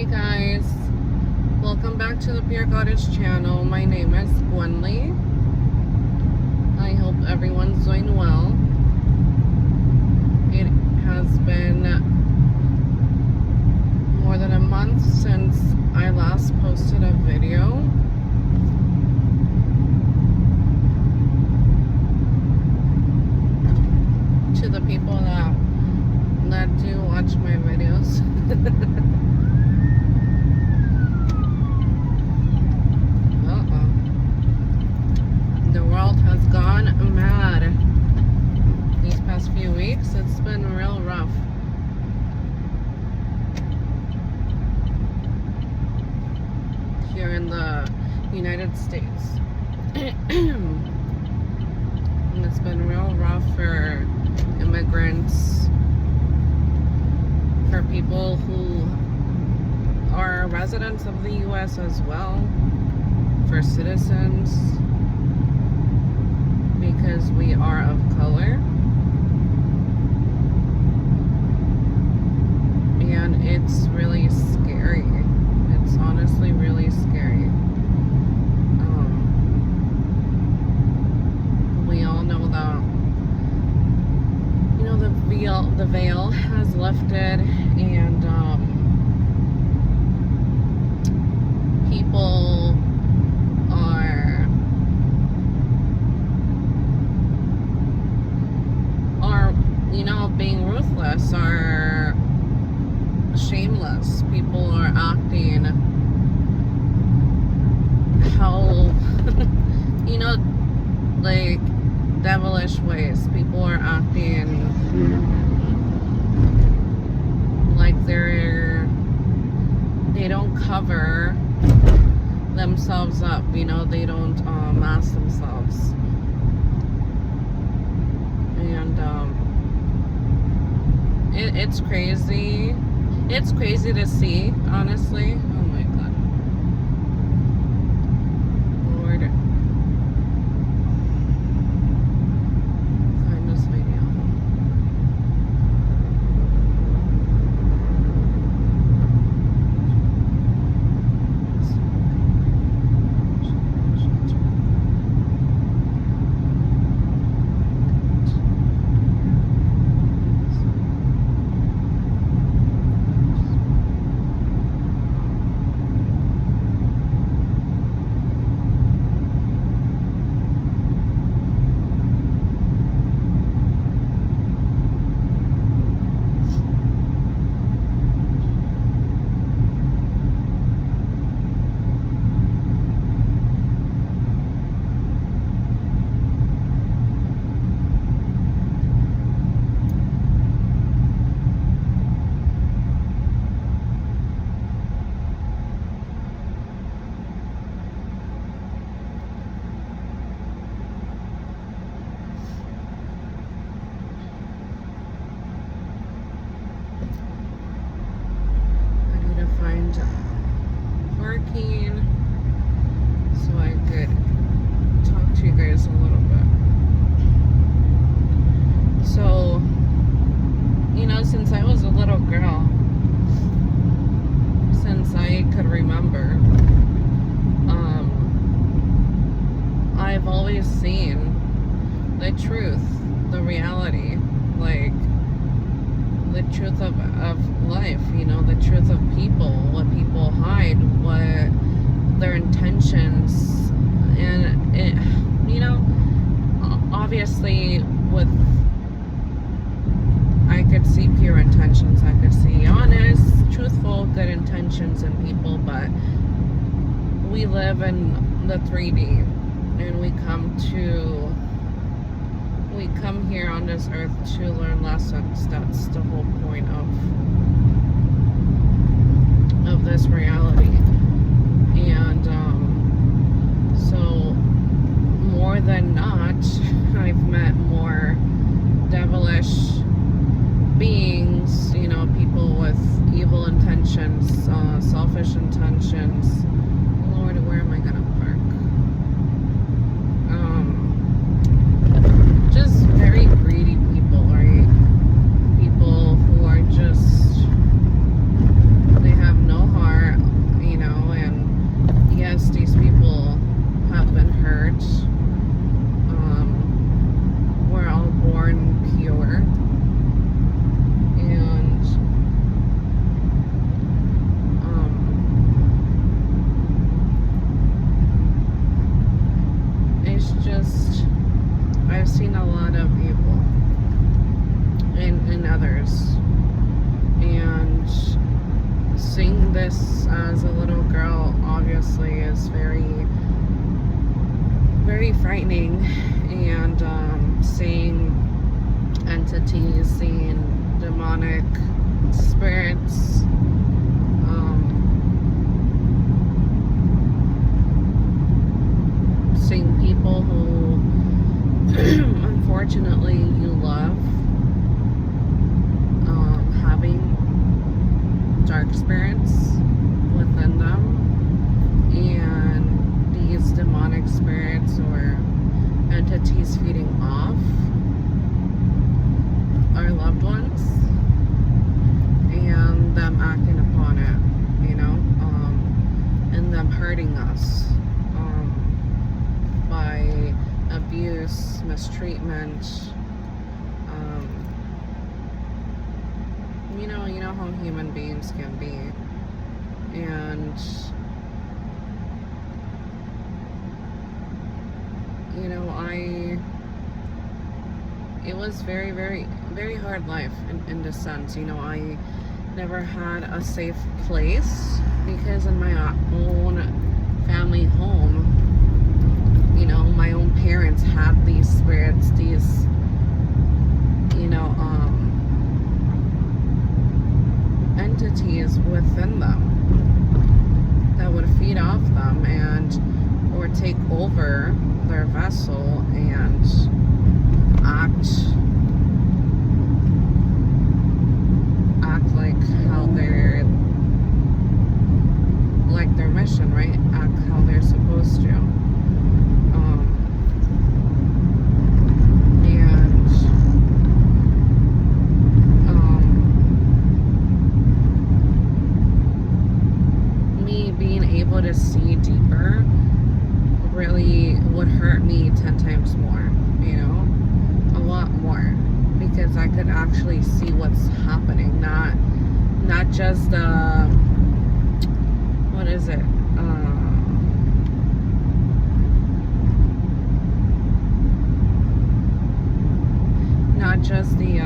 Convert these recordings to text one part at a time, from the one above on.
Hey guys, welcome back to the Pure Goddess channel. My name is Gwenly. I hope everyone's doing well. It has been more than a month since I last posted a video. To the people that do watch my videos. The world has gone mad these past few weeks. It's been real rough. Here in the United States. And it's been real rough for immigrants, for people who are residents of the U.S. as well, for citizens, because we are of color. And it's really scary. It's honestly really scary. We all know that, you know, the veil has lifted, and people are you know, being ruthless, are shameless. People are acting how you know, like devilish ways. People are acting like they don't cover themselves up, you know, they don't mask themselves. And it's crazy. It's crazy to see, honestly. Oh my god. Lord. Find this video. Parking so I could talk to you guys a little bit. So, you know, since I was a little girl, since I could remember, I've always seen the truth, the reality, like the truth of life, you know, the truth of people, what people hide, what their intentions. And it, you know, obviously with, I could see pure intentions, I could see honest, truthful, good intentions in people, but we live in the 3D, and we come here on this earth to learn lessons. That's the whole point of this reality. And so more than not, I've met more devilish beings, you know, people with evil intentions, selfish intentions. Lord, where am I gonna park? Just very greedy people, right? People who are just this as a little girl obviously is very, very frightening, and seeing entities, seeing demonic spirits, seeing people who unfortunately you love having dark spirits within them, and these demonic spirits or entities feeding off our loved ones and them acting upon it, you know, and them hurting us by abuse, mistreatment. You know how human beings can be, and it was very, very, very hard life in this sense. I never had a safe place, because in my own family home, my own parents had these spirits, these, entities within them that would feed off them or take over their vessel and act like how they're, like their mission, right? Act how they're supposed to. Me being able to see deeper really would hurt me 10 times more, a lot more, because I could actually see what's happening, not just what is it? Not just the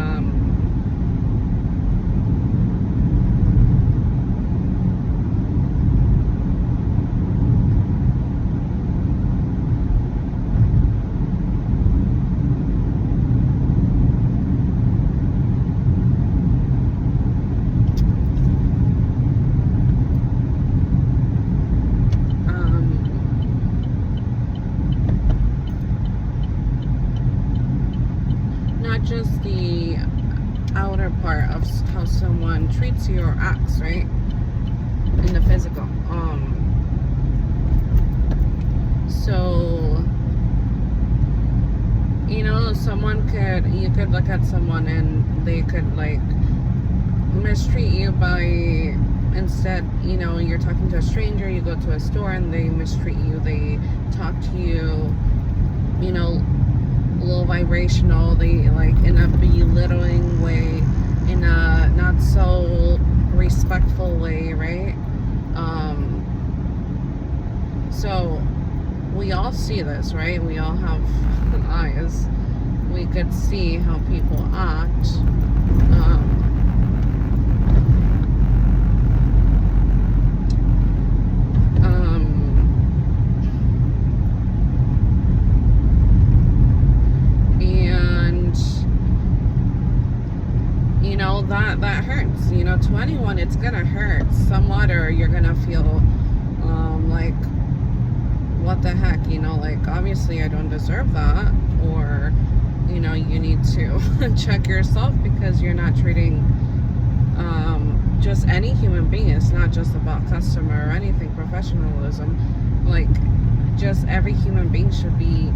just the outer part of how someone treats you or acts, right? In the physical. So, you could look at someone and they could like mistreat you by, instead, you're talking to a stranger, you go to a store and they mistreat you, they talk to you, low vibrational, they like in a belittling way, in a not so respectful way, right? So we all see this, right? We all have eyes. We could see how people act. That hurts, to anyone. It's gonna hurt somewhat, or you're gonna feel like, what the heck, like, obviously I don't deserve that, or you need to check yourself, because you're not treating just any human being. It's not just about customer or anything, professionalism, like, just every human being should be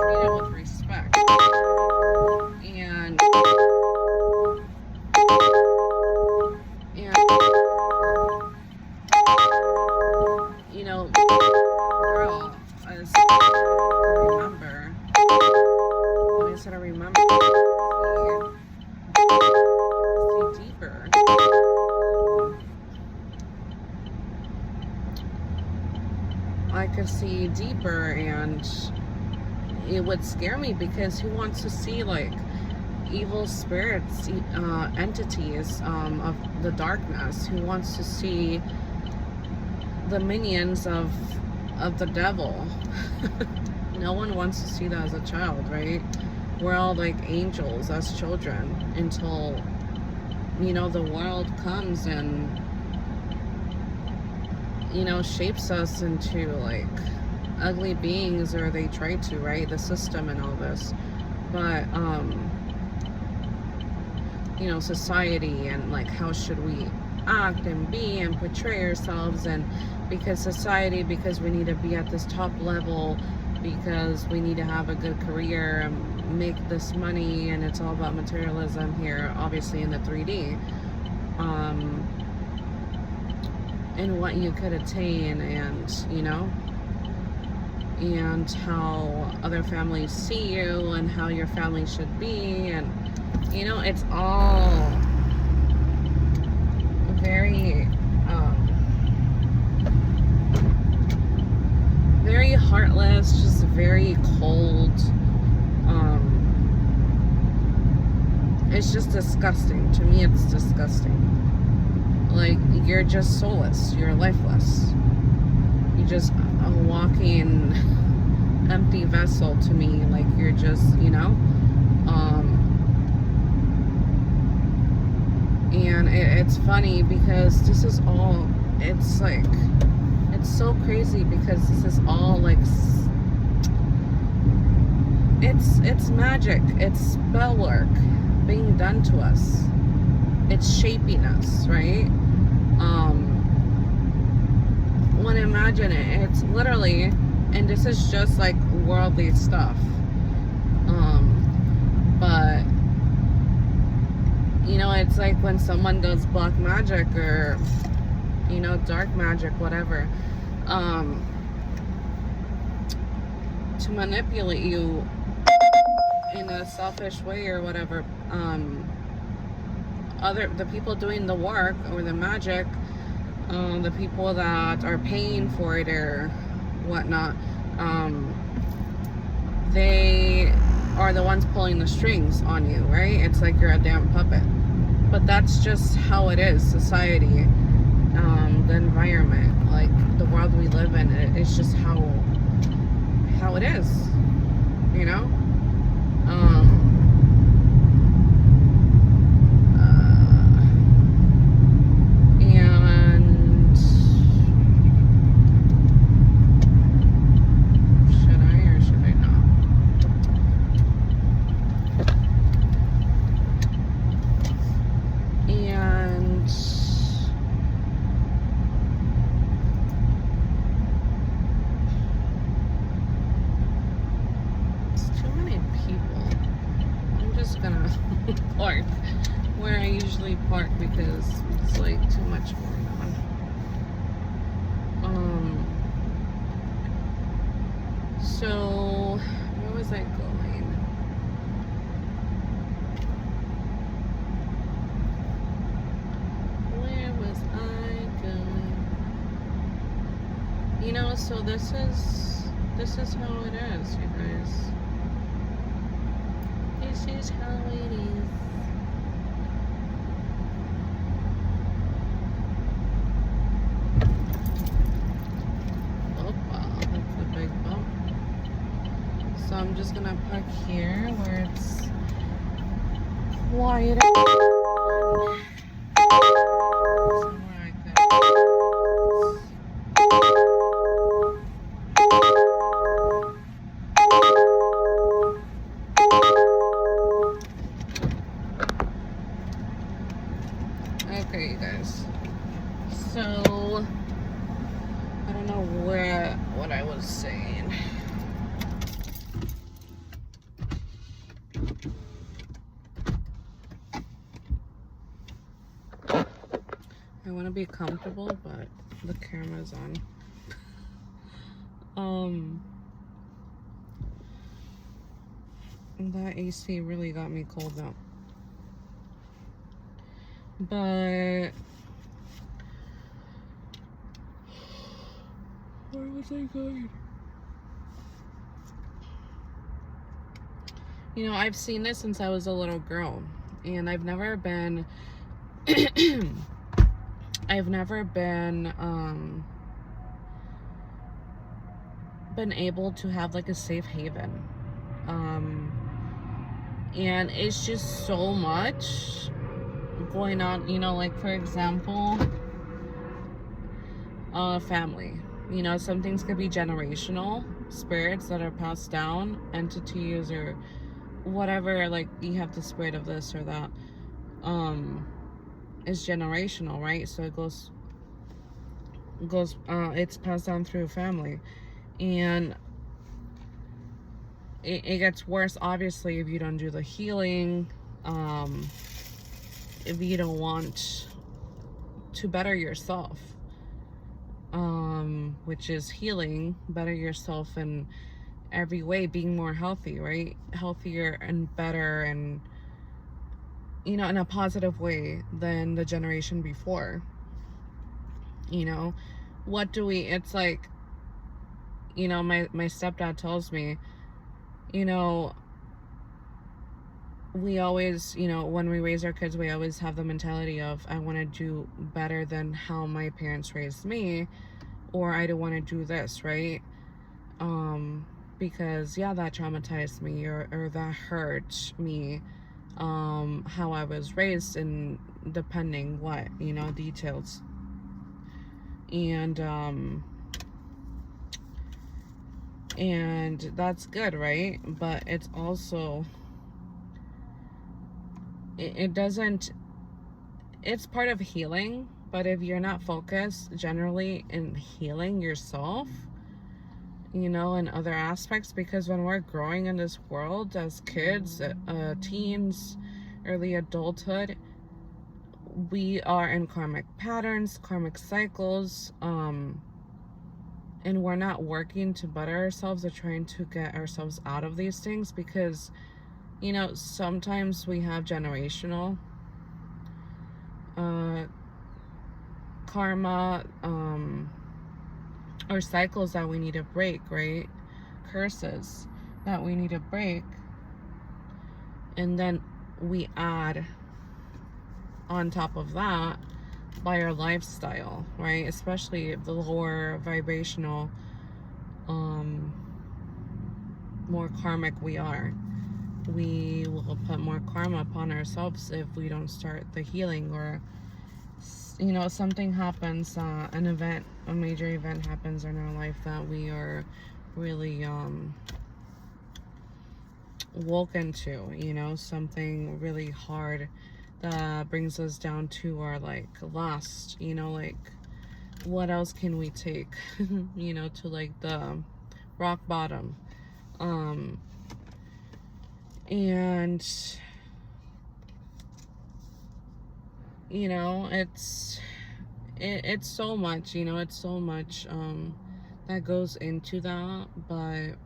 treated with respect, and girl, as remember, when I said I remember, see deeper. I could see deeper, and it would scare me, because who wants to see like evil spirits, entities of the darkness, who wants to see the minions of the devil. No one wants to see that as a child, right? We're all like angels as children until, you know, the world comes and, you know, shapes us into like ugly beings, or they try to, right? The system and all this. But you know, society and like how should we act and be and portray ourselves, and because society, because we need to be at this top level, because we need to have a good career and make this money, and it's all about materialism here, obviously in the 3D, and what you could attain, and you know, and how other families see you and how your family should be, and you know, it's all very very heartless, just very cold. It's just disgusting. To me, it's disgusting. Like, you're just soulless, you're lifeless, you're just a walking empty vessel to me. Like, you're just, you know, and it's funny because this is all, it's like, it's so crazy because this is all like, it's magic, it's spell work being done to us, it's shaping us, right? When imagine it, it's literally, and this is just like worldly stuff, but you know, it's like when someone does black magic, or you know, dark magic, whatever, to manipulate you in a selfish way or whatever. The people doing the work or the magic, the people that are paying for it or whatnot, they are the ones pulling the strings on you, right? It's like you're a damn puppet. But that's just how it is, society, the environment, like the world we live in. It's just how it is, you know. And should I or should I not? And it's too many people. I'm just gonna park where I usually park because it's like too much going on. So where was I going? Where was I going? You know, so this is how it is, you guys. This is how it is. Oh wow, that's a big bump. So I'm just gonna park here where it's quiet. Somewhere I could. Okay, you guys. So I don't know what I was saying. I want to be comfortable, but the camera's on. That AC really got me cold now. But where was I going? You know, I've seen this since I was a little girl, and I've never been I've never been able to have like a safe haven. Um, and it's just so much going on, you know, like for example, family. You know, some things could be generational, spirits that are passed down, entities or whatever, like you have the spirit of this or that. Is generational, right? So it goes it's passed down through family. And it gets worse obviously if you don't do the healing, if you don't want to better yourself, which is healing, better yourself in every way, being more healthy, right? Healthier and better, and you know, in a positive way than the generation before. You know, what do we, it's like, you know, my stepdad tells me, you know, we always, you know, when we raise our kids, we always have the mentality of, I want to do better than how my parents raised me, or I don't want to do this, right? Because yeah, that traumatized me, or that hurt me, how I was raised, and depending what, you know, details. And that's good, right? But it's also, it doesn't, it's part of healing, but if you're not focused generally in healing yourself, you know, in other aspects, because when we're growing in this world as kids, teens, early adulthood, we are in karmic patterns, karmic cycles, and we're not working to better ourselves or trying to get ourselves out of these things, because, you know, sometimes we have generational karma, or cycles that we need to break, right? Curses that we need to break. And then we add on top of that by our lifestyle, right? Especially the lower vibrational, more karmic we are, we will put more karma upon ourselves if we don't start the healing, or, you know, something happens, an event, a major event happens in our life that we are really woken to, you know, something really hard that brings us down to our like last, you know, like what else can we take, you know, to like the rock bottom. And you know, it's so much, you know, it's so much that goes into that. But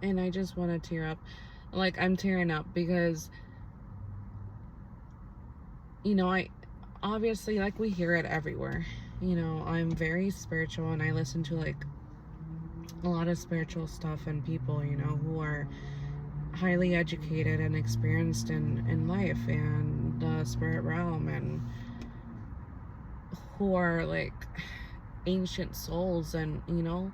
and I just want to tear up, like I'm tearing up, because, you know, I obviously, like, we hear it everywhere. You know, I'm very spiritual, and I listen to like a lot of spiritual stuff and people, you know, who are highly educated and experienced in life and the spirit realm, and who are like ancient souls, and you know,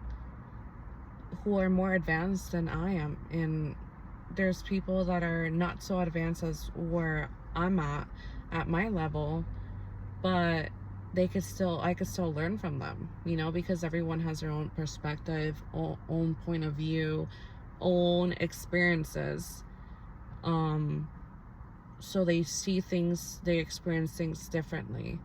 who are more advanced than I am. And there's people that are not so advanced as where I'm at my level, but I could still learn from them, you know, because everyone has their own perspective, own point of view, own experiences. So they see things, they experience things differently,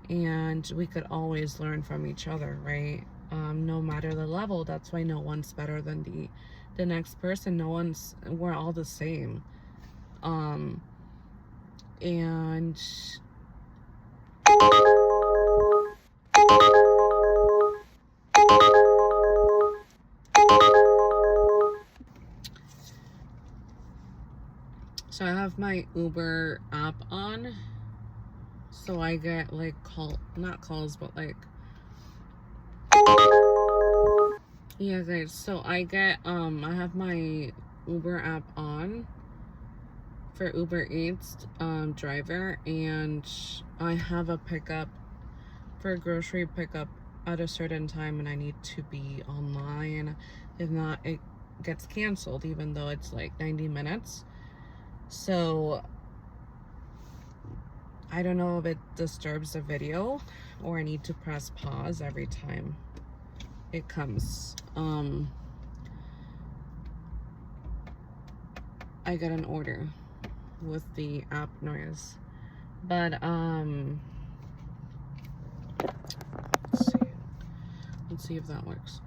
and we could always learn from each other, right? No matter the level. That's why no one's better than the next person. We're all the same. And so I have my Uber app on, So I get like not calls, but like, yeah guys, so I get, I have my Uber app on for Uber Eats, driver, and I have a pickup for grocery pickup at a certain time, and I need to be online. If not, it gets canceled, even though it's like 90 minutes. So I don't know if it disturbs the video or I need to press pause every time it comes. I got an order with the app noise, but let's see if that works.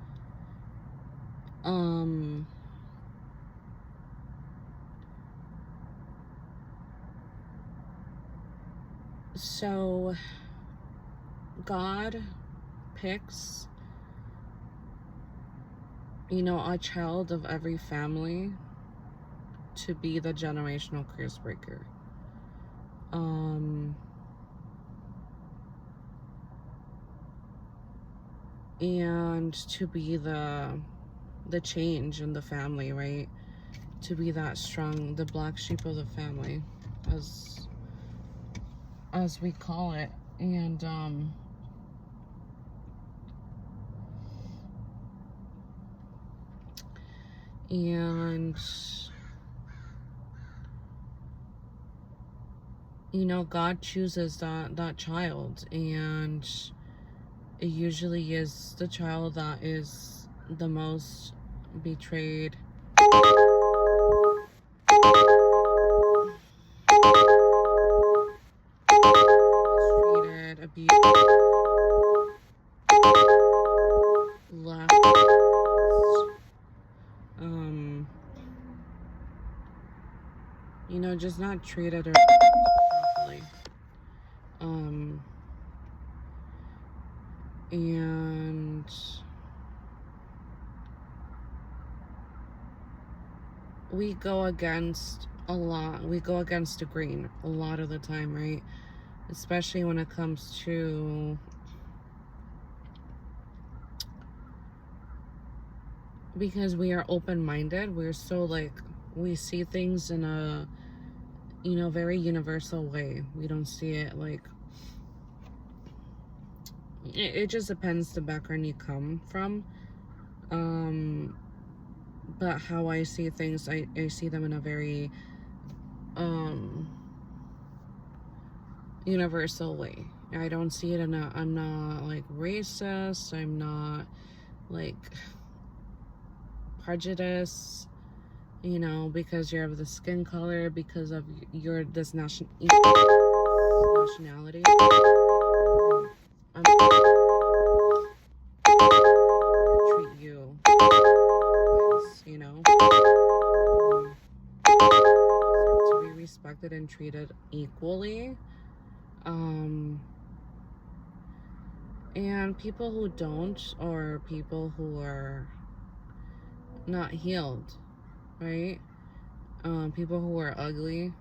So God picks, you know, a child of every family to be the generational curse breaker. And to be the change in the family, right? To be that strong, the black sheep of the family, as we call it. And you know, God chooses that child, and it usually is the child that is the most betrayed, mistreated, abused, left, you know, just not treated or properly. And we go against the grain a lot of the time, right? Especially when it comes to, because we are open-minded, we're so like, we see things in a, you know, very universal way. We don't see it like, it just depends the background you come from. But how I see things, I see them in a very universal way. I don't see it in a, I'm not like racist, I'm not like prejudice, you know, because you're of the skin color, because of your this nationality. I'm treat you, you know, to be respected and treated equally. And people who don't, or people who are not healed, right? People who are ugly,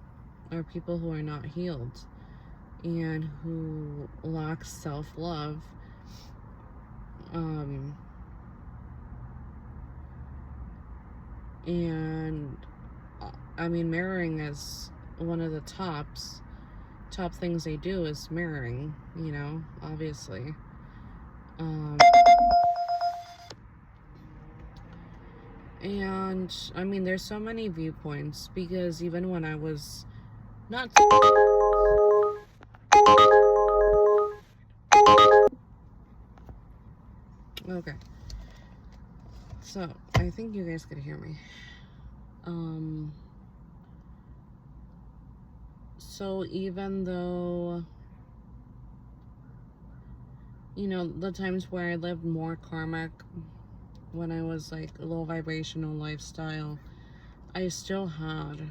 or people who are not healed, and who lack self-love, and I mean, mirroring is one of the top things they do, is mirroring, you know, obviously. And I mean, there's so many viewpoints, because even when I was not okay, so I think you guys could hear me. So even though, you know, the times where I lived more karmic, when I was like a low vibrational lifestyle, I still had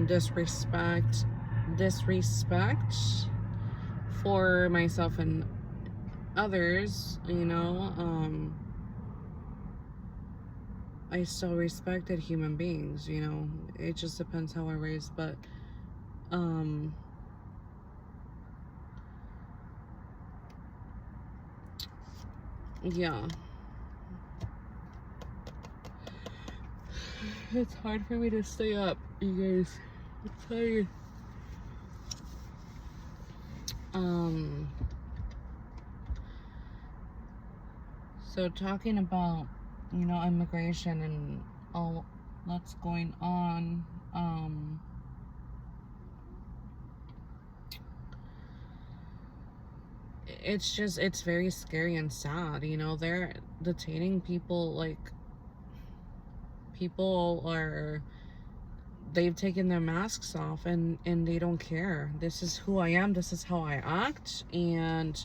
disrespect for myself and others, you know, I still respected human beings, you know. It just depends how we're raised, but yeah. It's hard for me to stay up, you guys. I'm tired. So talking about, you know, immigration and all that's going on, it's very scary and sad, you know. They're detaining people, like, people are, they've taken their masks off and they don't care. This is who I am, this is how I act, and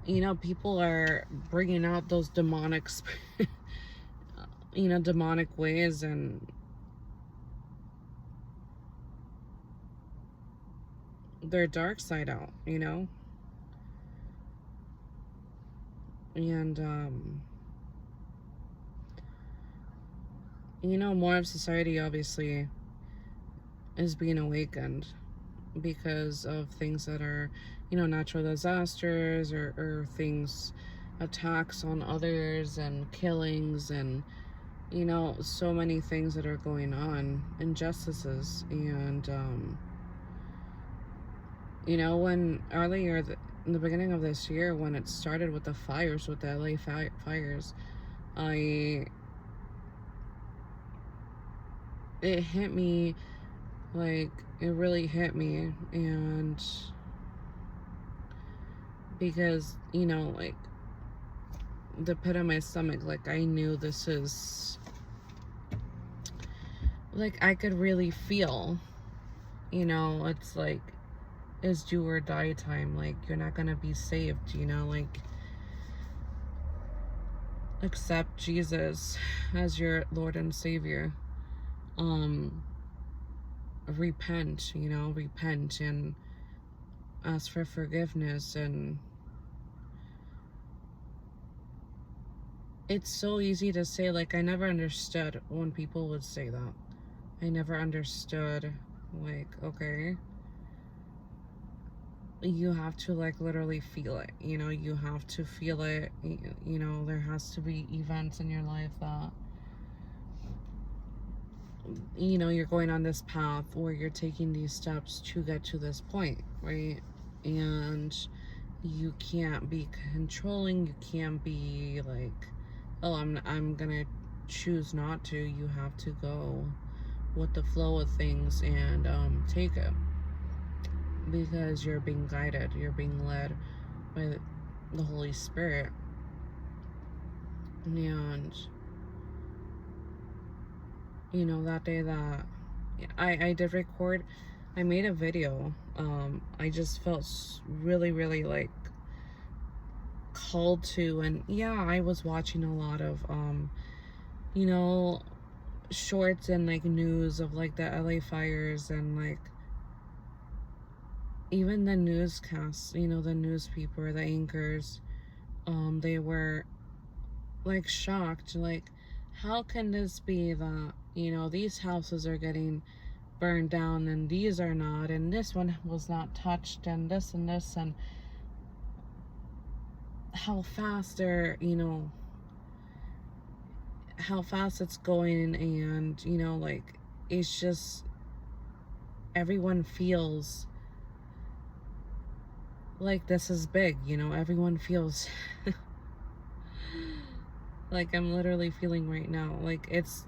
you know, people are bringing out those demonic you know, demonic ways and their dark side out, you know. And you know, more of society obviously is being awakened because of things that are, you know, natural disasters or things, attacks on others and killings and, you know, so many things that are going on, injustices. And you know, when earlier in the beginning of this year, when it started with the fires, with the LA fires, it hit me, like, it really hit me. And because, you know, like, the pit of my stomach, like, I knew this is, like, I could really feel, you know, it's like, it's do or die time. Like, you're not gonna be saved, you know. Like, accept Jesus as your Lord and Savior. Repent, you know, repent and ask for forgiveness. And it's so easy to say, like, I never understood when people would say that. I never understood, like, okay, you have to, like, literally feel it, you know. You have to feel it, you know. There has to be events in your life that, you know, you're going on this path or you're taking these steps to get to this point, right? And you can't be controlling, you can't be like, oh, I'm gonna choose not to. You have to go with the flow of things and take it, because you're being guided, you're being led by the Holy Spirit. And you know, that day that I did record, I made a video. I just felt really like called to. And yeah, I was watching a lot of you know, shorts and like news of like the LA fires, and like even the newscasts, you know, the news people, the anchors, they were like shocked, like, how can this be that, you know, these houses are getting burned down and these are not, and this one was not touched, and this and this, and how fast they're, you know, how fast it's going. And you know, like, it's just, everyone feels like this is big, you know. Everyone feels like I'm literally feeling right now, like it's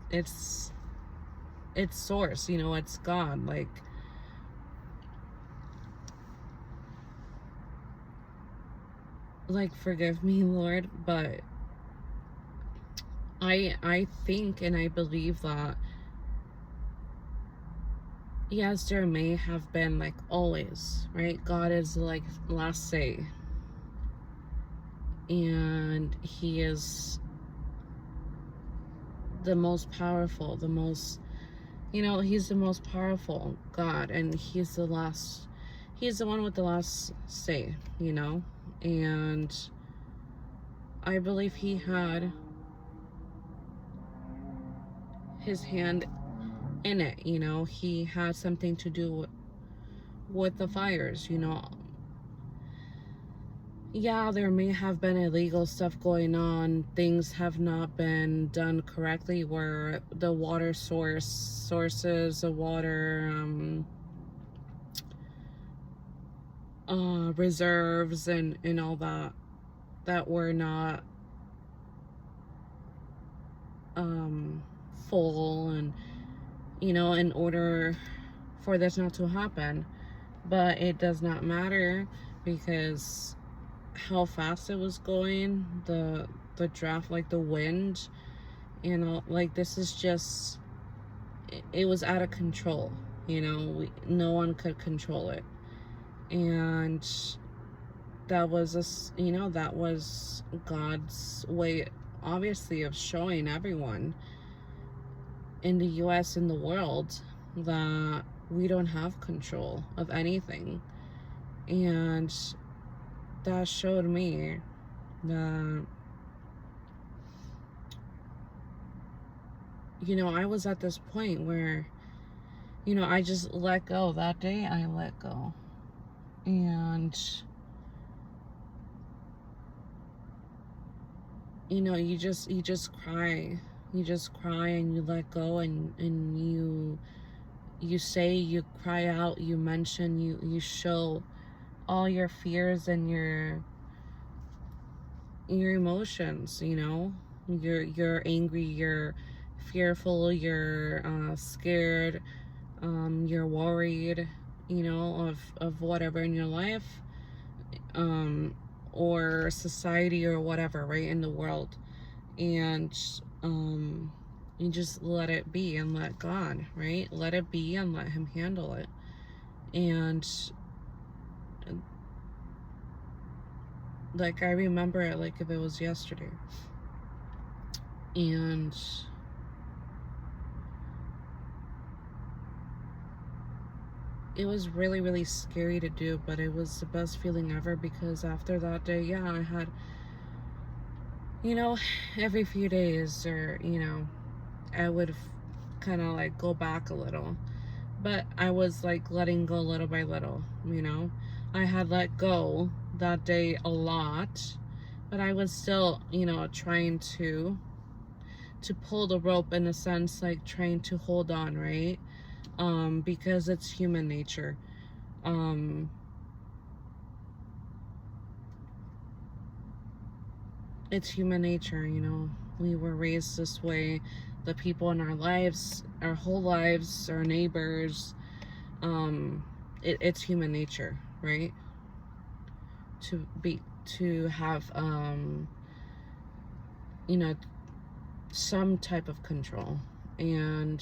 source, you know, it's God. Like, forgive me, Lord, but I think and I believe that, yes, there may have been, like, always, right? God is like last say, and he is the most powerful, the most, you know, he's the most powerful God, and he's the last, he's the one with the last say, you know? And I believe he had his hand in it, you know? He had something to do with the fires, you know? Yeah, there may have been illegal stuff going on. Things have not been done correctly where the water sources, the water reserves and all that were not full, and you know, in order for this not to happen. But it does not matter because how fast it was going, the draft, like the wind, you know, like this is just, it was out of control, you know. No one could control it. And that was you know, that was God's way, obviously, of showing everyone in the US and the world that we don't have control of anything. And that showed me that, you know, I was at this point where, you know, I just let go. That day I let go. And you know, you just cry. You just cry and you let go, and you say, you cry out, you mention, you show all your fears and your emotions, you know. You're angry, you're fearful, you're scared, you're worried, you know, of whatever in your life, or society or whatever, right, in the world. And you just let it be and let God, right? Let it be and let him handle it. And like, I remember it like if it was yesterday. And it was really, really scary to do, but it was the best feeling ever, because after that day, yeah, I had, you know, every few days, or, you know, I would kind of like go back a little, but I was like letting go little by little, you know. I had let go that day a lot, but I was still, you know, trying to pull the rope, in a sense, like trying to hold on, right? Because it's human nature. It's human nature, you know. We were raised this way. The people in our lives, our whole lives, our neighbors, it's human nature, right? To have, you know, some type of control. And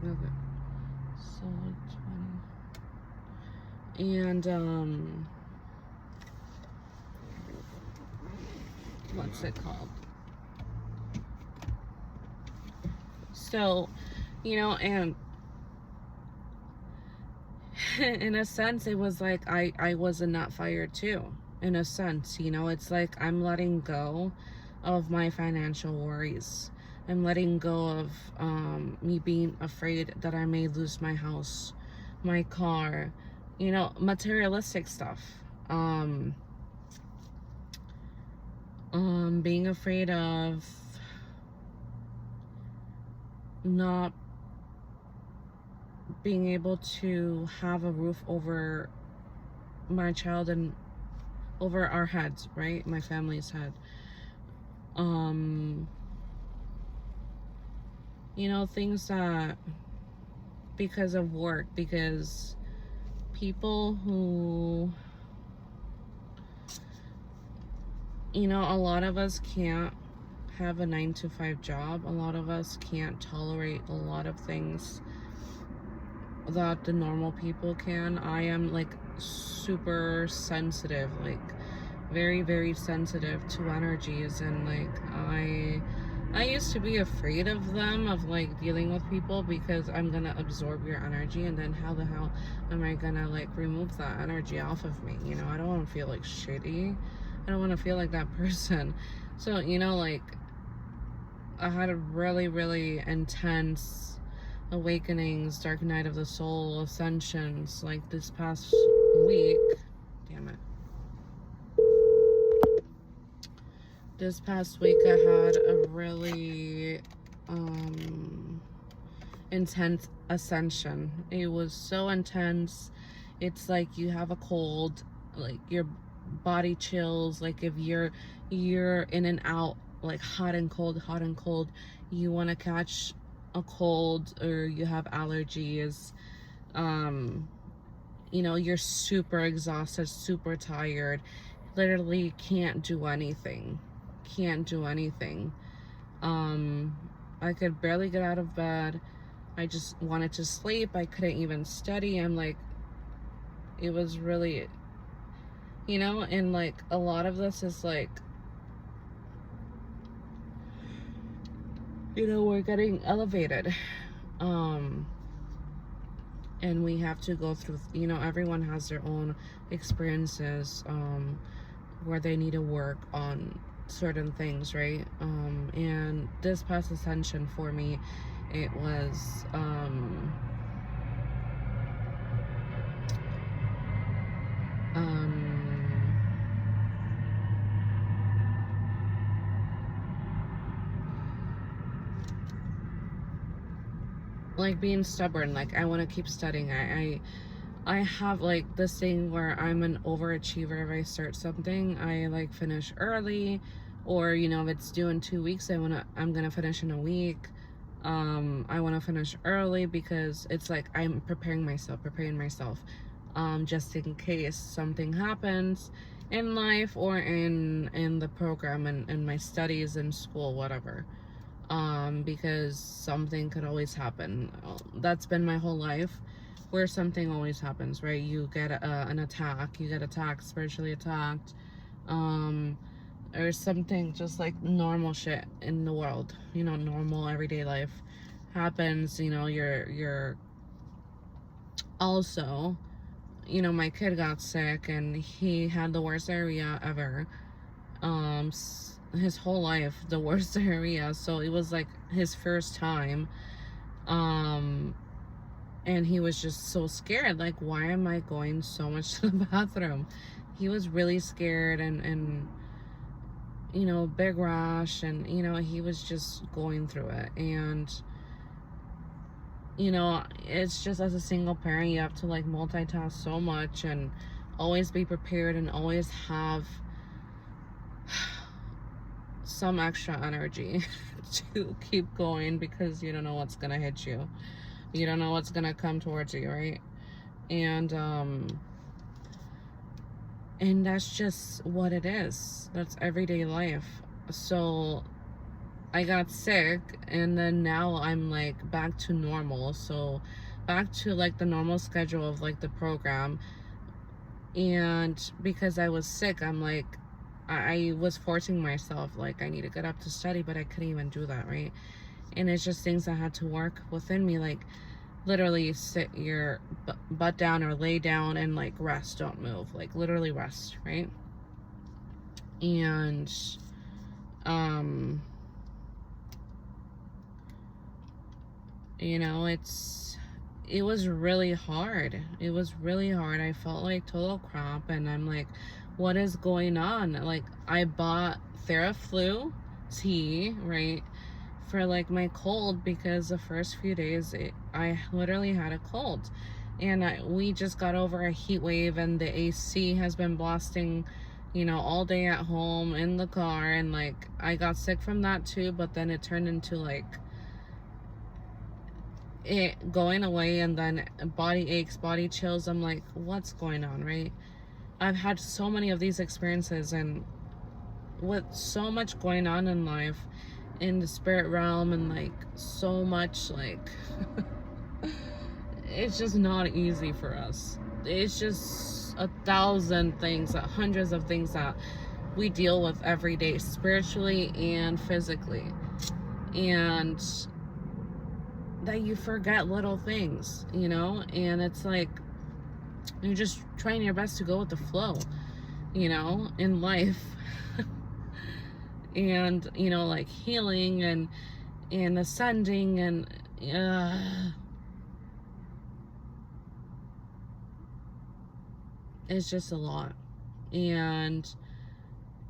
okay, so 20, and what's it called? So, you know, and in a sense, it was like I was in that fire too, in a sense, you know. It's like I'm letting go of my financial worries. I'm letting go of me being afraid that I may lose my house, my car, you know, materialistic stuff. Being afraid of not being able to have a roof over my child and over our heads, right? My family's head. You know, things that, because of work, because people who, you know, a lot of us can't have a 9 to 5 job. A lot of us can't tolerate a lot of things that the normal people can. I am like super sensitive, like very, very sensitive to energies, and like I used to be afraid of them, of like dealing with people, because I'm gonna absorb your energy, and then how the hell am I gonna like remove that energy off of me? You know, I don't want to feel like shitty. I don't want to feel like that person. So, you know, like I had a really, really intense awakenings, dark night of the soul, ascensions, like this past week. Damn it. This past week I had a really intense ascension. It was so intense. It's like you have a cold, like your body chills, like if you're in and out, like hot and cold, you want to catch a cold, or you have allergies, you know, you're super exhausted, super tired, literally can't do anything. I could barely get out of bed. I just wanted to sleep. I couldn't even study. I'm like, it was really, you know, and like a lot of this is like, you know, we're getting elevated, and we have to go through, you know, everyone has their own experiences, where they need to work on certain things, right? And this past ascension for me, it was like being stubborn. Like I want to keep studying. I have like this thing where I'm an overachiever. If I start something, I like finish early, or you know, if it's due in 2 weeks, I'm gonna finish in a week. I want to finish early because it's like I'm preparing myself, just in case something happens in life, or in the program, and my studies in school, whatever. Because something could always happen. That's been my whole life, where something always happens, right? You get an attack, you get attacked, spiritually attacked, or something, just like normal shit in the world, you know, normal everyday life happens. You know, you're also, you know, my kid got sick, and he had the worst diarrhea ever. His whole life, the worst diarrhea. So it was like his first time, and he was just so scared, like, why am I going so much to the bathroom? He was really scared, and you know, big rash, and you know, he was just going through it. And you know, it's just, as a single parent, you have to like multitask so much, and always be prepared, and always have some extra energy to keep going, because you don't know what's gonna hit you. You don't know what's gonna come towards you, right? And that's just what it is. That's everyday life. So I got sick, and then now I'm like back to normal. So back to like the normal schedule of like the program. And because I was sick, I'm like, I was forcing myself, like I need to get up to study, but I couldn't even do that, right? And it's just things that had to work within me, like literally sit your butt down, or lay down, and like rest, don't move, like literally rest, right? And you know, it was really hard. It was really hard. I felt like total crap, and I'm like, what is going on? Like, I bought Theraflu tea, right, for like my cold, because the first few days I literally had a cold, and we just got over a heat wave, and the AC has been blasting, you know, all day at home, in the car, and like I got sick from that too. But then it turned into like it going away, and then body aches, body chills. I'm like, what's going on, right? I've had so many of these experiences, and with so much going on in life, in the spirit realm, and like so much like it's just not easy for us. It's just 1,000 things, hundreds of things that we deal with every day, spiritually and physically, and that you forget little things, you know. And it's like you're just trying your best to go with the flow, you know, in life. And, you know, like healing and ascending, and it's just a lot. And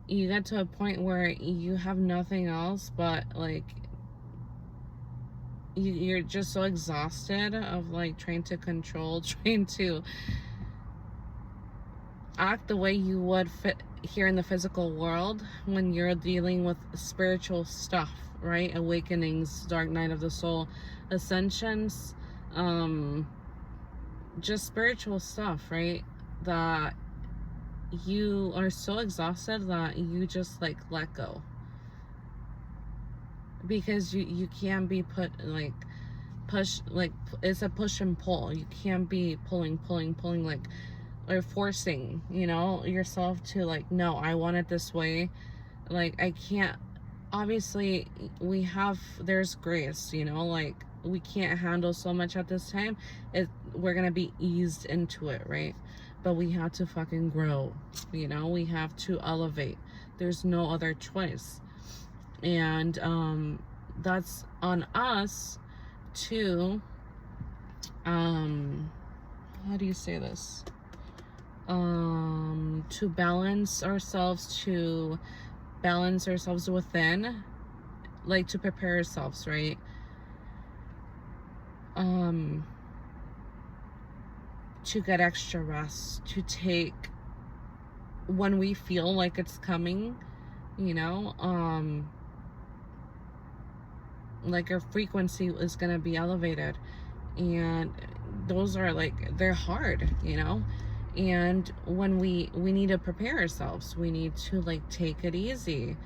you get to a point where you have nothing else but like you're just so exhausted of like trying to control, trying to act the way you would fit here in the physical world when you're dealing with spiritual stuff, right? Awakenings, dark night of the soul, ascensions, just spiritual stuff, right? That you are so exhausted that you just like let go, because you can't be put like push, like it's a push and pull. You can't be pulling like, or forcing, you know, yourself to like, no, I want it this way. Like I can't. Obviously there's grace, you know, like we can't handle so much at this time. We're gonna be eased into it, right? But we have to fucking grow, you know. We have to elevate. There's no other choice. And that's on us to how do you say this, to balance ourselves within, like to prepare ourselves, right? To get extra rest, to take when we feel like it's coming, you know, like our frequency is gonna be elevated, and those are like, they're hard, you know. And when we need to prepare ourselves, we need to like take it easy.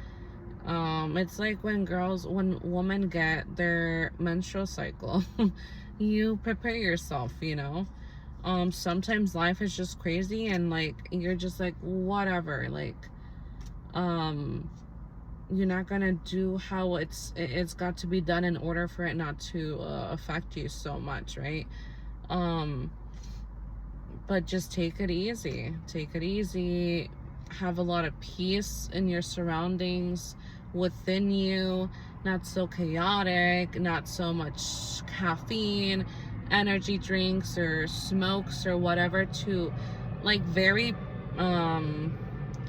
It's like when women get their menstrual cycle, you prepare yourself, you know. Sometimes life is just crazy, and like you're just like, whatever, like you're not gonna do how it's got to be done in order for it not to affect you so much, right? But just take it easy, have a lot of peace in your surroundings, within you, not so chaotic, not so much caffeine, energy drinks or smokes or whatever, to like very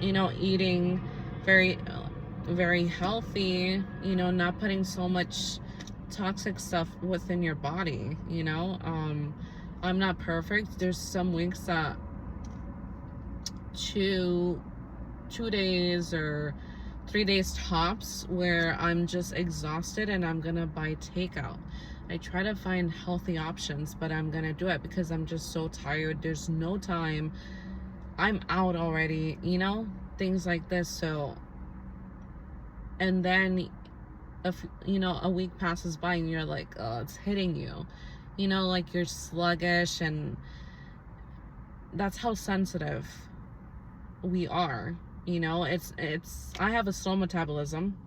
you know, eating very very healthy, you know, not putting so much toxic stuff within your body, you know. I'm not perfect. There's some weeks that 2 days or 3 days tops where I'm just exhausted and I'm gonna buy takeout. I try to find healthy options, but I'm gonna do it because I'm just so tired. There's no time. I'm out already, you know, things like this. So, and then if, you know, a week passes by and you're like, oh, it's hitting you, you know, like you're sluggish. And that's how sensitive we are, you know. It's I have a slow metabolism,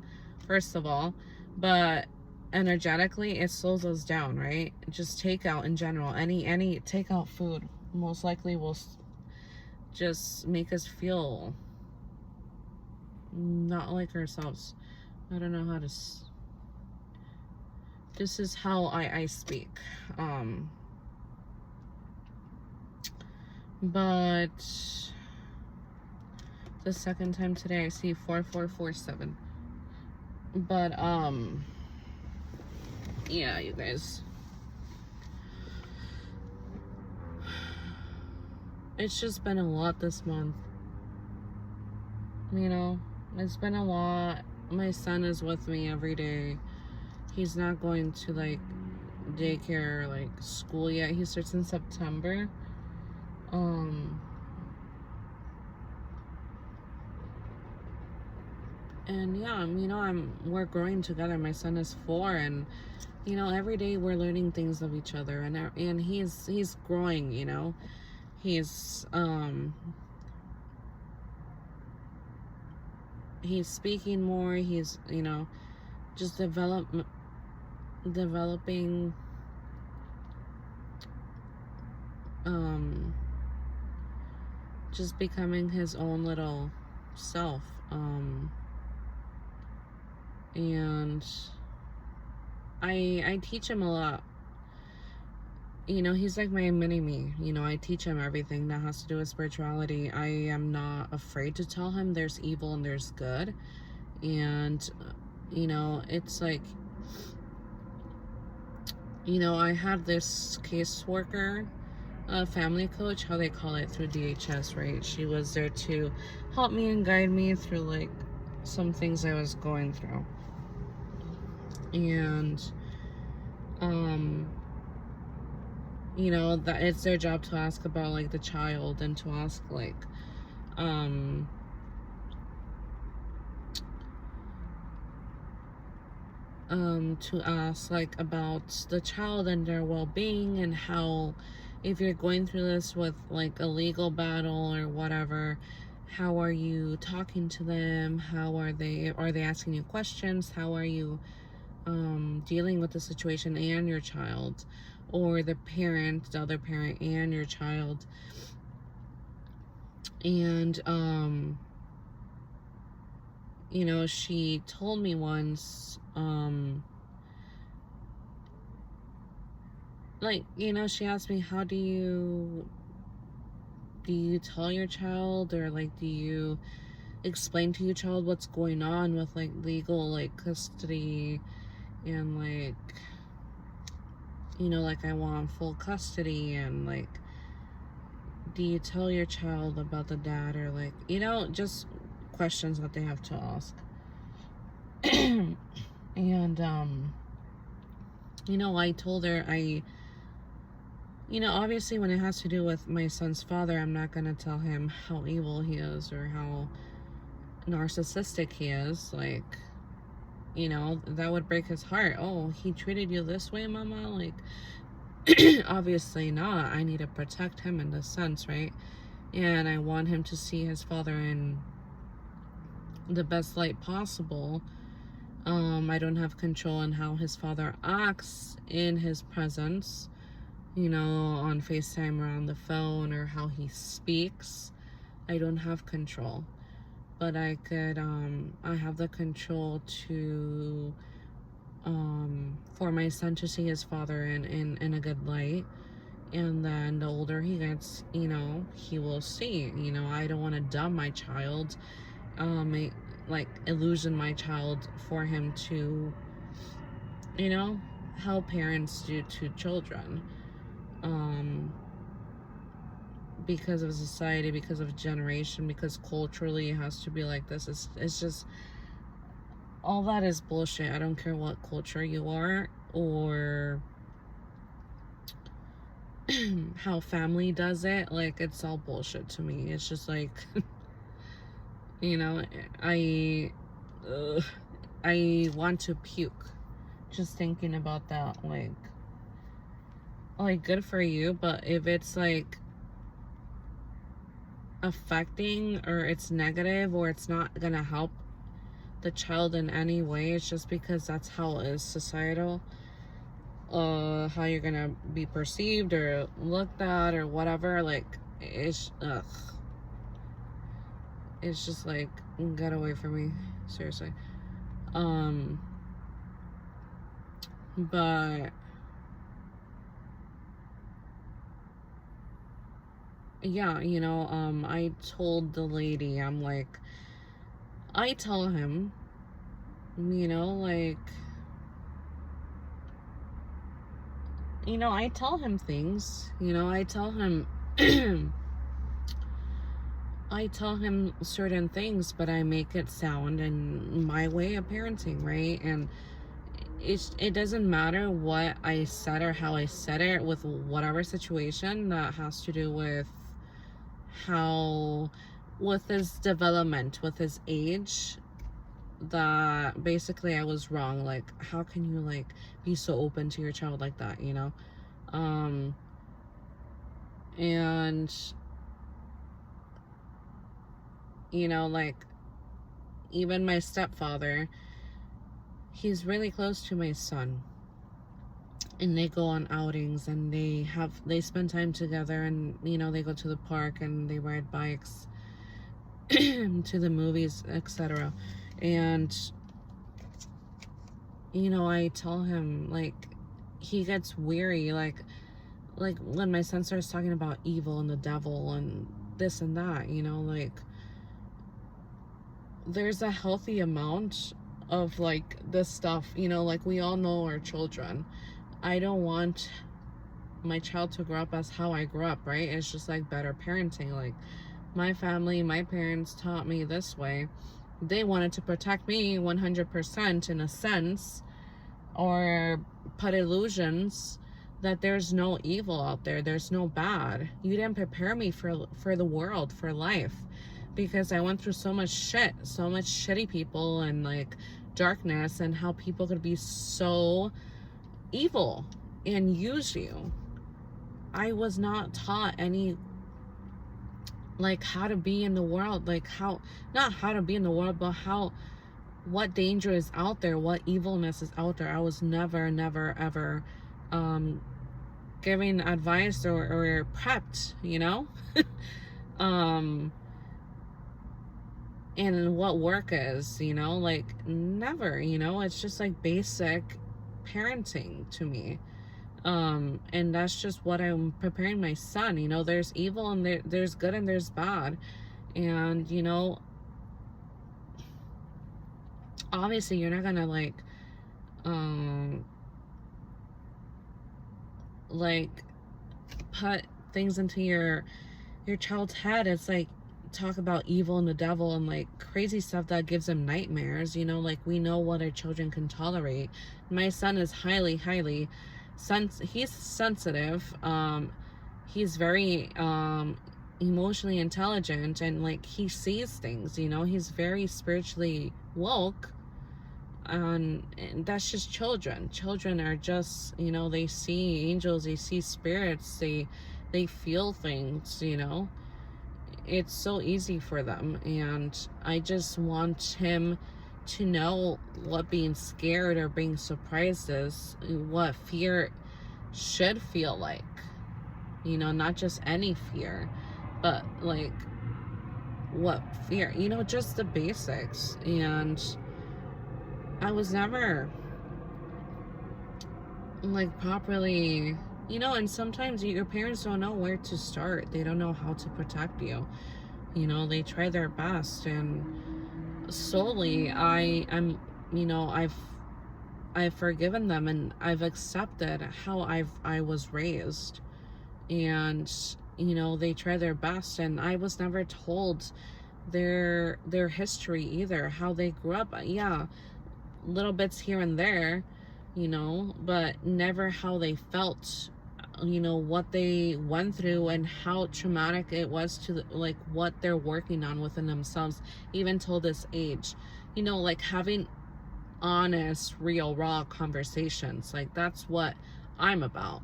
first of all, but energetically it slows us down, right? Just takeout in general, any takeout food most likely will just make us feel not like ourselves. I don't know how to this is how I speak. But the second time today I see 4447. But yeah, you guys, it's just been a lot this month, you know. It's been a lot. My son is with me every day. He's not going to like daycare or like school yet. He starts in September. And yeah, we're growing together. My son is 4, and every day we're learning things of each other, and he's growing. He's speaking more. He's just developing just becoming his own little self. And I teach him a lot. He's like my mini me. I teach him everything that has to do with spirituality. I am not afraid to tell him there's evil and there's good. And it's like, I had this caseworker, family coach, how they call it, through DHS, right? She was there to help me and guide me through like some things I was going through. And that it's their job to ask about like the child, and to ask like about the child and their well-being, and how, if you're going through this with like a legal battle or whatever, how are you talking to them? How are they asking you questions? How are you dealing with the situation and your child, or the other parent and your child? And she told me once, she asked me, how do you tell your child, or like, do you explain to your child what's going on with like legal like custody, and like like I want full custody, and like, do you tell your child about the dad, or like just questions that they have to ask. And I told her, obviously when it has to do with my son's father, I'm not gonna tell him how evil he is or how narcissistic he is. Like, that would break his heart. Oh, he treated you this way, mama? Like, obviously not. I need to protect him in this sense, right? And I want him to see his father in the best light possible. I don't have control on how his father acts in his presence, on FaceTime or on the phone, or how he speaks. I don't have control, but I have the control to, for my son to see his father in a good light. And then the older he gets, he will see. I don't want to dumb my child, illusion my child for him to, how parents do to children, because of society, because of generation, because culturally it has to be like this. It's just, all that is bullshit. I don't care what culture you are, or how family does it. Like, it's all bullshit to me. It's just like, I want to puke just thinking about that. Like good for you, but if it's like affecting, or it's negative, or it's not gonna help the child in any way, it's just because that's how it is, societal, how you're gonna be perceived or looked at or whatever. Like, it's just like, get away from me, seriously. But yeah, I told the lady, I'm like, I tell him, like, I tell him things, I tell him I tell him certain things, but I make it sound in my way of parenting, right? And it doesn't matter what I said or how I said it, with whatever situation that has to do with with his development, with his age. that basically I was wrong. Like, how can you like be so open to your child like that, you know? And you know, like, even my stepfather, he's really close to my son, and they go on outings, and they spend time together, and you know, they go to the park and they ride bikes to the movies, etc. And you know, I tell him, like, he gets weary, like when my son starts talking about evil and the devil and this and that, you know, like, there's a healthy amount of like this stuff, you know, like, we all know our children. I don't want my child to grow up as how I grew up, right? It's just like better parenting. Like, my family, my parents taught me this way. They wanted to protect me 100% in a sense, or put illusions that there's no evil out there, there's no bad. You didn't prepare me for the world, for life, because I went through so much shit, so much shitty people, and like darkness, and how people could be so evil and use you. I was not taught any, like, how to be in the world, like, how, not how to be in the world, but how, what danger is out there, what evilness is out there. I was never ever giving advice or prepped, you know. And what work is, you know, like, never, you know. It's just like basic parenting to me. And that's just what I'm preparing my son, you know. There's evil and there's good and there's bad. And you know, obviously you're not gonna like put things into your child's head. It's like, talk about evil and the devil and like crazy stuff that gives them nightmares, you know. Like, we know what our children can tolerate. My son is highly he's sensitive. He's very emotionally intelligent, and like, he sees things, you know. He's very spiritually woke. And that's just children. Children are just, you know, they see angels, they see spirits, they feel things, you know. It's so easy for them. And I just want him to know what being scared or being surprised is, what fear should feel like, you know. Not just any fear, but like, what fear, you know, just the basics. And I was never like properly, you know. And sometimes your parents don't know where to start. They don't know how to protect you, you know. They try their best, and slowly I'm, you know, I've forgiven them, and I've accepted how I was raised. And you know, they try their best, and I was never told their history either, how they grew up. Yeah, little bits here and there, you know, but never how they felt, you know, what they went through, and how traumatic it was to like what they're working on within themselves, even till this age, you know. Like, having honest, real, raw conversations. Like, that's what I'm about.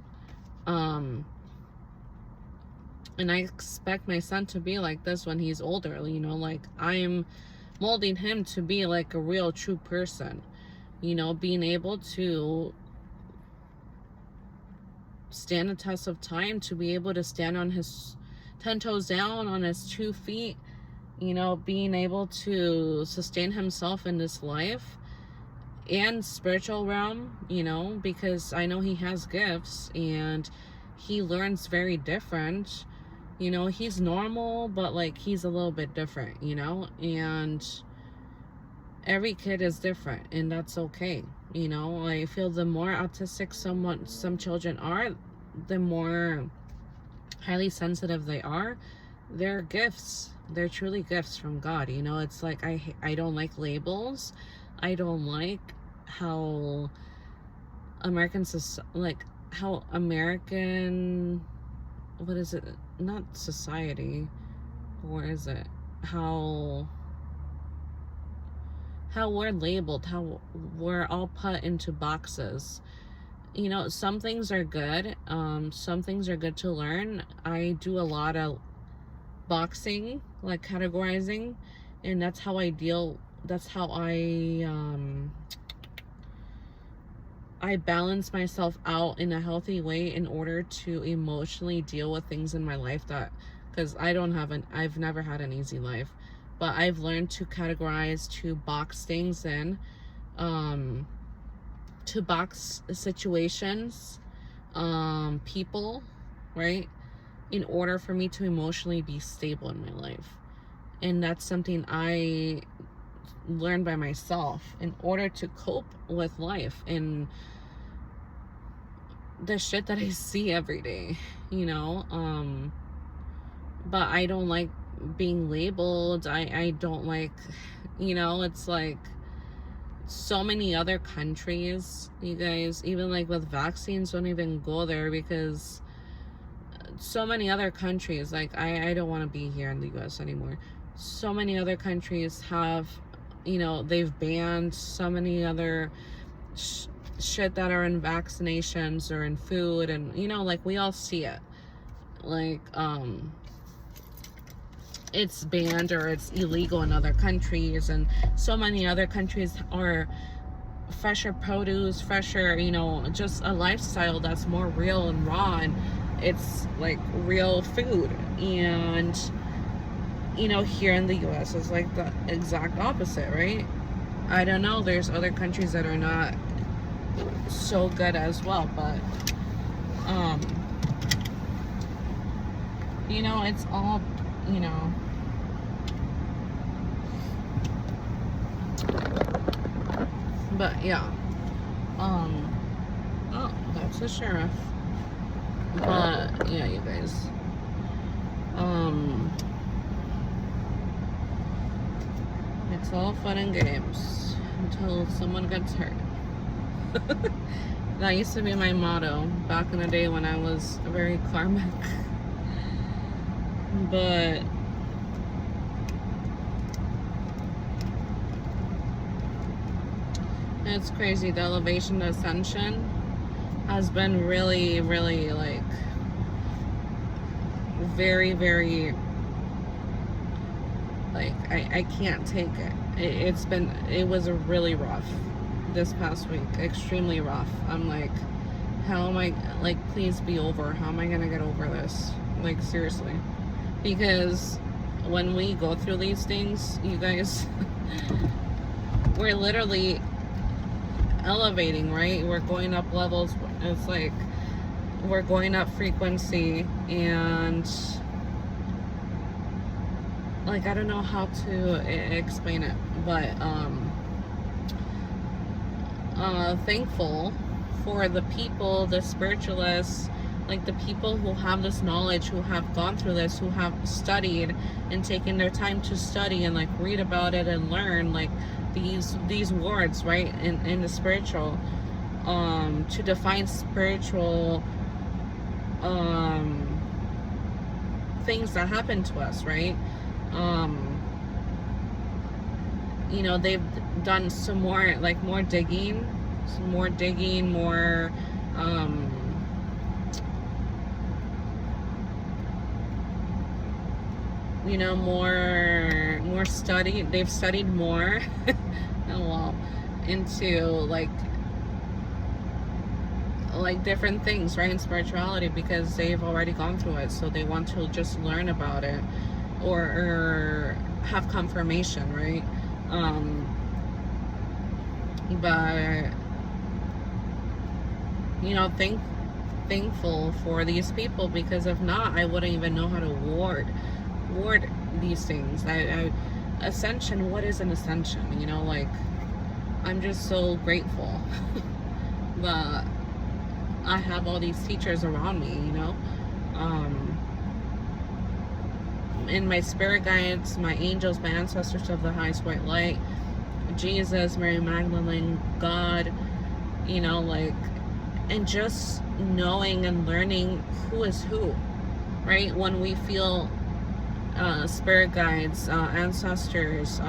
And I expect my son to be like this when he's older, you know. Like, I'm molding him to be like a real, true person, you know, being able to stand the test of time, to be able to stand on his 10 toes down on his 2 feet, you know, being able to sustain himself in this life and spiritual realm, you know, because I know he has gifts, and he learns very different, you know. He's normal, but like, he's a little bit different, you know. And every kid is different, and that's okay, you know. I feel the more autistic some children are, the more highly sensitive they are. They're gifts. They're truly gifts from God, you know. It's like, I don't like labels. I don't like how Americans, like, how American, what is it, not society, or is it how how we're labeled, how we're all put into boxes. You know, some things are good. Some things are good to learn. I do a lot of boxing, like categorizing, and that's how I balance myself out in a healthy way in order to emotionally deal with things in my life because I've never had an easy life, but I've learned to categorize, to box things in, to box situations, people, right? In order for me to emotionally be stable in my life. And that's something I learned by myself in order to cope with life and the shit that I see every day, you know? But I don't like being labeled. I don't like, you know, it's like so many other countries, you guys, even like with vaccines, don't even go there because so many other countries, like I don't want to be here in the US anymore. So many other countries have, you know, they've banned so many other shit that are in vaccinations or in food, and you know, like we all see it, like it's banned or it's illegal in other countries, and so many other countries are fresher produce, fresher, you know, just a lifestyle that's more real and raw, and it's like real food. And you know, here in the US is like the exact opposite, right? I don't know, there's other countries that are not so good as well, but you know, it's all, you know, but yeah, oh, that's the sheriff. But yeah, you guys, it's all fun and games until someone gets hurt. That used to be my motto back in the day when I was very karmic. But it's crazy. The elevation to ascension has been really, really like very, very, like I can't take it. It was really rough this past week, extremely rough. I'm like, how am I, like, please be over. How am I gonna get over this? Like, seriously. Because when we go through these things, you guys, we're literally elevating, right? We're going up levels. It's like we're going up frequency, and like, I don't know how to explain it, but thankful for the people, the spiritualists, like the people who have this knowledge, who have gone through this, who have studied and taken their time to study and like read about it and learn like these words, right, in the spiritual, to define spiritual things that happen to us, right? You know, they've done some more, like more digging, more you know, more study. They've studied more oh well, into like different things, right, in spirituality, because they've already gone through it, so they want to just learn about it or have confirmation, right? But you know, thankful for these people, because if not, I wouldn't even know how to ward these things. Ascension, what is an ascension? You know, like, I'm just so grateful that I have all these teachers around me, you know, and my spirit guides, my angels, my ancestors of the highest white light, Jesus, Mary Magdalene, God, you know, like, and just knowing and learning who is who, right? When we feel spirit guides, ancestors,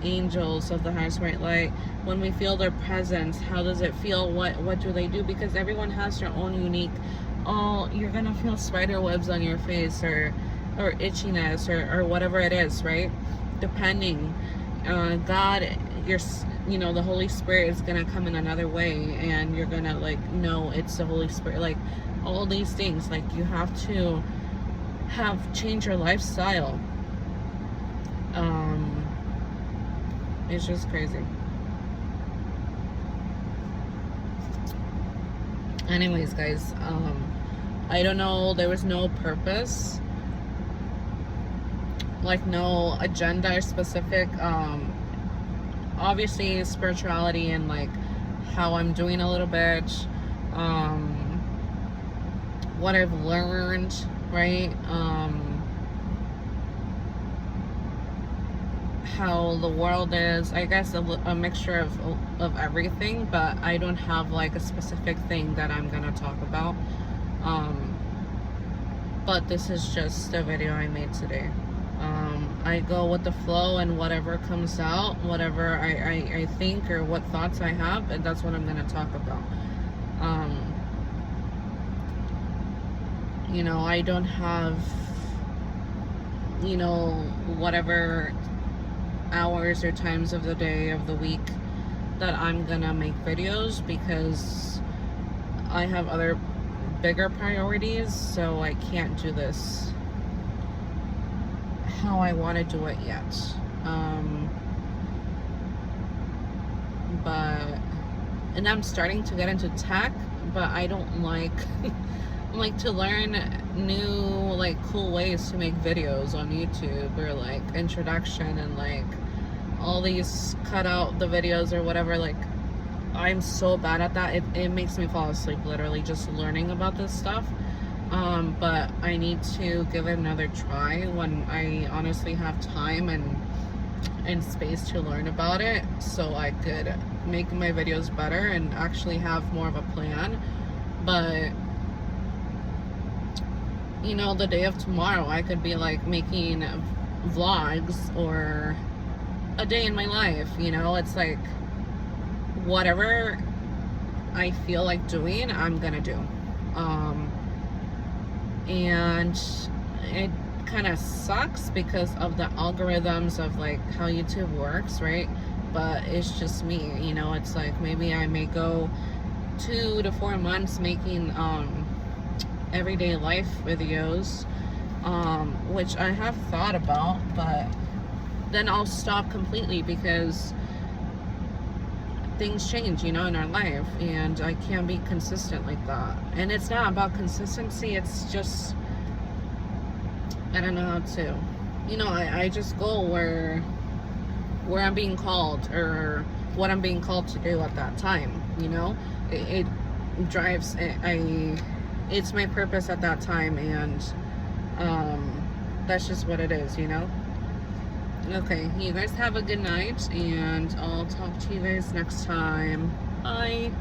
angels of the highest white light, when we feel their presence, how does it feel? What do they do? Because everyone has their own unique, oh, you're gonna feel spider webs on your face, or itchiness, or whatever it is, right? Depending, God, the Holy Spirit is gonna come in another way, and you're gonna like know it's the Holy Spirit. Like all these things, like you have to change your lifestyle. It's just crazy. Anyways, guys, I don't know, there was no purpose, like no agenda or specific, obviously spirituality and like how I'm doing a little bit, what I've learned, right? How the world is, I guess a mixture of everything, but I don't have like a specific thing that I'm gonna talk about. But this is just a video I made today. I go with the flow, and whatever comes out, whatever I think, or what thoughts I have, and that's what I'm gonna talk about. I don't have, whatever hours or times of the day, of the week, that I'm gonna make videos, because I have other bigger priorities, so I can't do this how I want to do it yet. And I'm starting to get into tech, but I don't like like to learn new like cool ways to make videos on YouTube, or like introduction, and like all these cut out the videos or whatever. Like I'm so bad at that. It makes me fall asleep literally just learning about this stuff. But I need to give it another try when I honestly have time and space to learn about it, so I could make my videos better and actually have more of a plan. But the day of tomorrow, I could be like making vlogs, or a day in my life. It's like whatever I feel like doing, I'm gonna do. And it kind of sucks because of the algorithms of like how YouTube works, right? But it's just me. It's like maybe I may go 2 to 4 months making everyday life videos, which I have thought about, but then I'll stop completely because things change, in our life, and I can't be consistent like that. And it's not about consistency, it's just, I don't know how to, I just go where I'm being called, or what I'm being called to do at that time. It drives, it's my purpose at that time, and that's just what it is. Okay, you guys have a good night, and I'll talk to you guys next time. Bye.